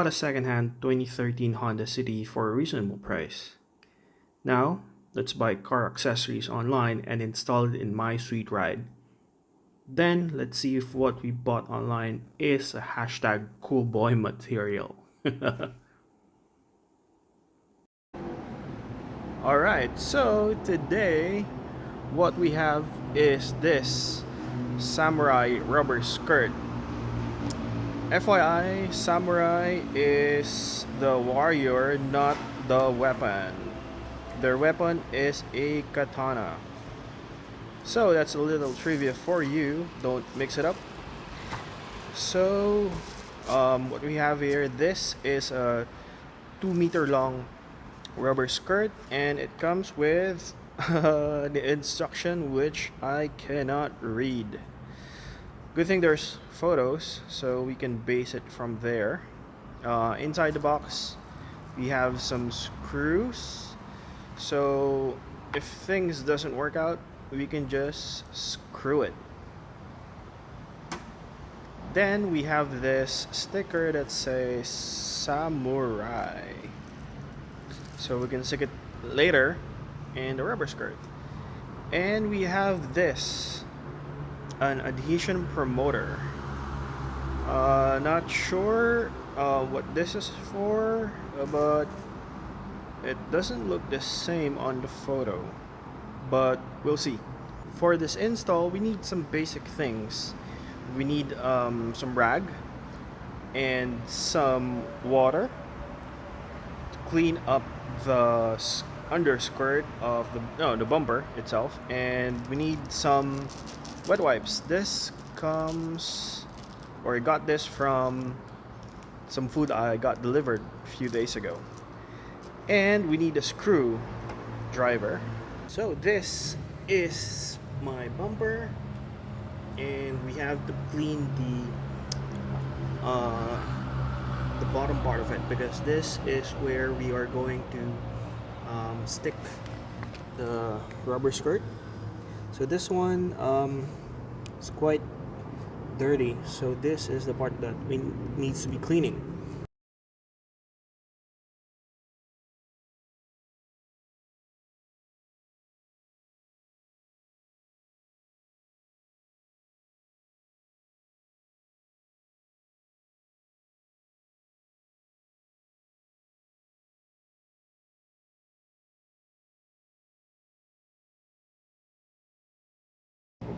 a second-hand 2013 Honda City for a reasonable price. Now, let's buy car accessories online and install it in My Sweet Ride. Then, let's see if what we bought online is a hashtag cool boy material. Alright, so today what we have is this samurai rubber skirt. FYI, samurai is the warrior, not the weapon. Their weapon is a katana. So that's a little trivia for you. Don't mix it up. So what we have here, this is a 2-meter long rubber skirt, and it comes with the instruction, which I cannot read. Good thing there's photos, so we can base it from there. Inside the box, we have some screws. So if things doesn't work out, we can just screw it. Then we have this sticker that says samurai. So we can stick it later in the rubber skirt. And we have this, an adhesion promoter. Not sure what this is for, but it doesn't look the same on the photo, but we'll see. For this install, we need some basic things. We need some rag and some water to clean up the underskirt of the bumper itself, and we need some wet wipes. This comes, or I got this from some food I got delivered a few days ago. And we need a screw driver. So this is my bumper, and we have to clean the bottom part of it, because this is where we are going to stick the rubber skirt. So this one is quite dirty, so this is the part that needs to be cleaning.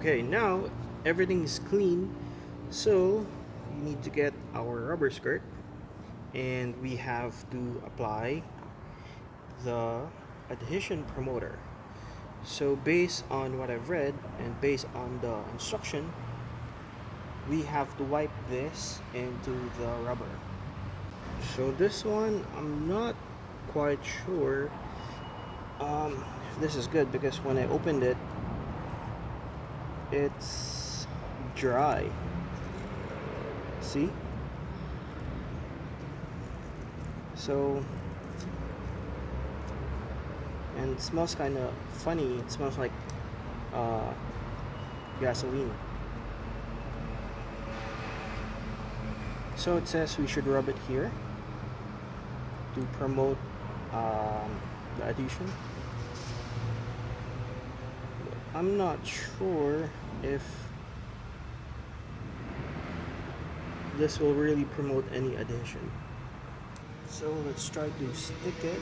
Okay, now everything is clean, so we need to get our rubber skirt, and we have to apply the adhesion promoter. So based on what I've read and based on the instruction, we have to wipe this into the rubber. So this one, I'm not quite sure if this is good, because when I opened it, it's dry. See? So, and it smells kind of funny. It smells like gasoline. So it says we should rub it here to promote the adhesion. I'm not sure if this will really promote any adhesion. So let's try to stick it.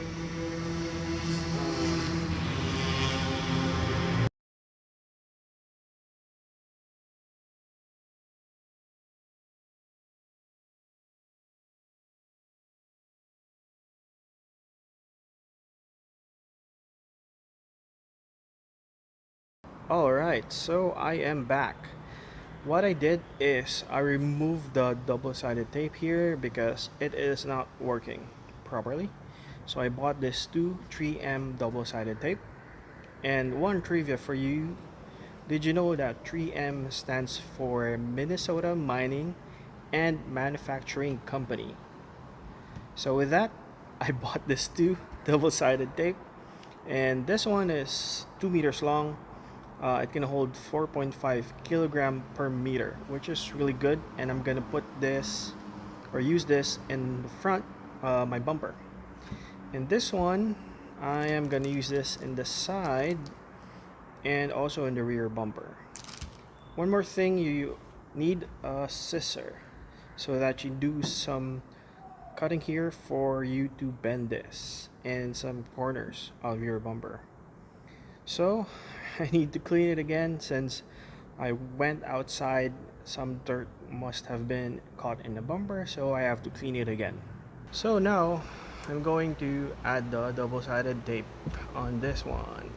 Alright, so I am back. What I did is I removed the double-sided tape here because it is not working properly. So I bought this 3M double-sided tape. And one trivia for you, did you know that 3M stands for Minnesota Mining and Manufacturing Company? So with that, I bought this 2 double-sided tape, and this one is 2 meters long. It can hold 4.5 kilogram per meter, which is really good. And I'm gonna put this or use this in the front, my bumper. And this one, I am gonna use this in the side and also in the rear bumper. One more thing, you need a scissor so that you do some cutting here for you to bend this and some corners of your bumper. So I need to clean it again since I went outside. Some dirt must have been caught in the bumper, so I have to clean it again. So now I'm going to add the double-sided tape on this one.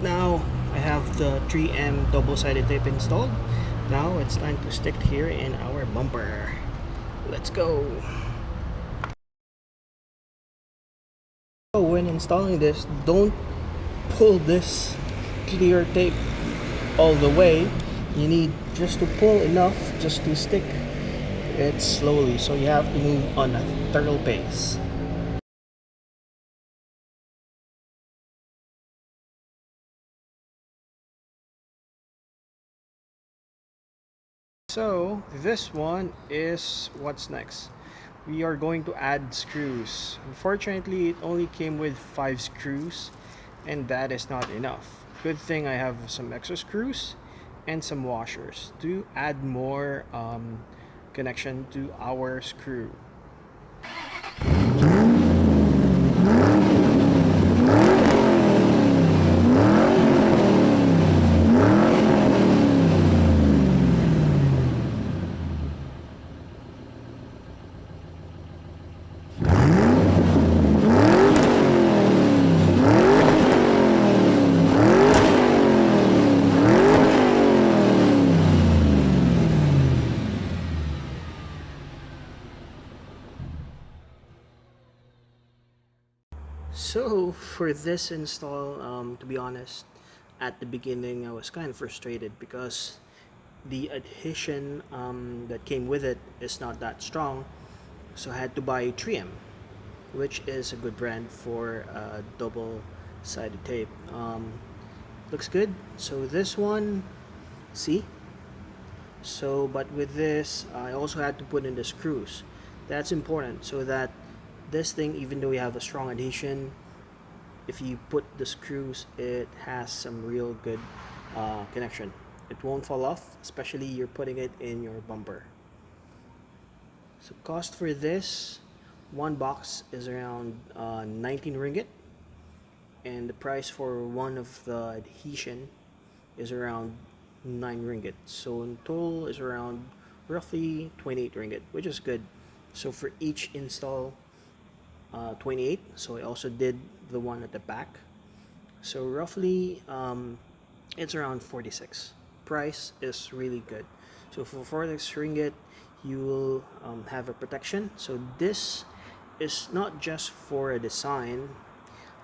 Now I have the 3M double-sided tape installed. Now it's time to stick it here in our bumper. Let's go. So when installing this, don't pull this clear tape all the way. You need just to pull enough just to stick it slowly, so you have to move on a turtle pace. So this one is what's next. We are going to add screws. Unfortunately, it only came with 5 screws, and that is not enough. Good thing I have some extra screws and some washers to add more connection to our screw. So for this install, to be honest, at the beginning I was kind of frustrated because the adhesion that came with it is not that strong, so I had to buy 3M, which is a good brand for double-sided tape. Looks good. So this one, see? So but with this I also had to put in the screws. That's important so that this thing, even though we have a strong adhesion, if you put the screws, it has some real good connection. It won't fall off, especially you're putting it in your bumper. So cost for this, one box is around 19 ringgit, and the price for one of the adhesion is around 9 ringgit. So in total is around roughly 28 ringgit, which is good. So for each install, 28. So I also did the one at the back. So roughly it's around 46. Price is really good. So for 46 ringgit, you will have a protection. So this is not just for a design.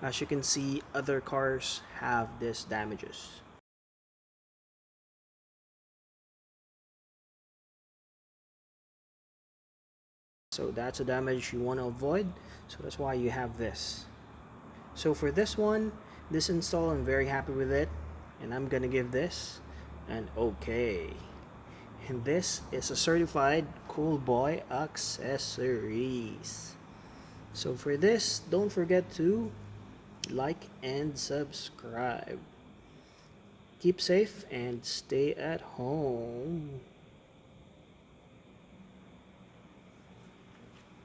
As you can see, other cars have this damages. So that's a damage you want to avoid. So that's why you have this. So for this one, this install, I'm very happy with it, and I'm gonna give this an okay. And this is a certified cool boy accessories. So for this, don't forget to like and subscribe. Keep safe and stay at home.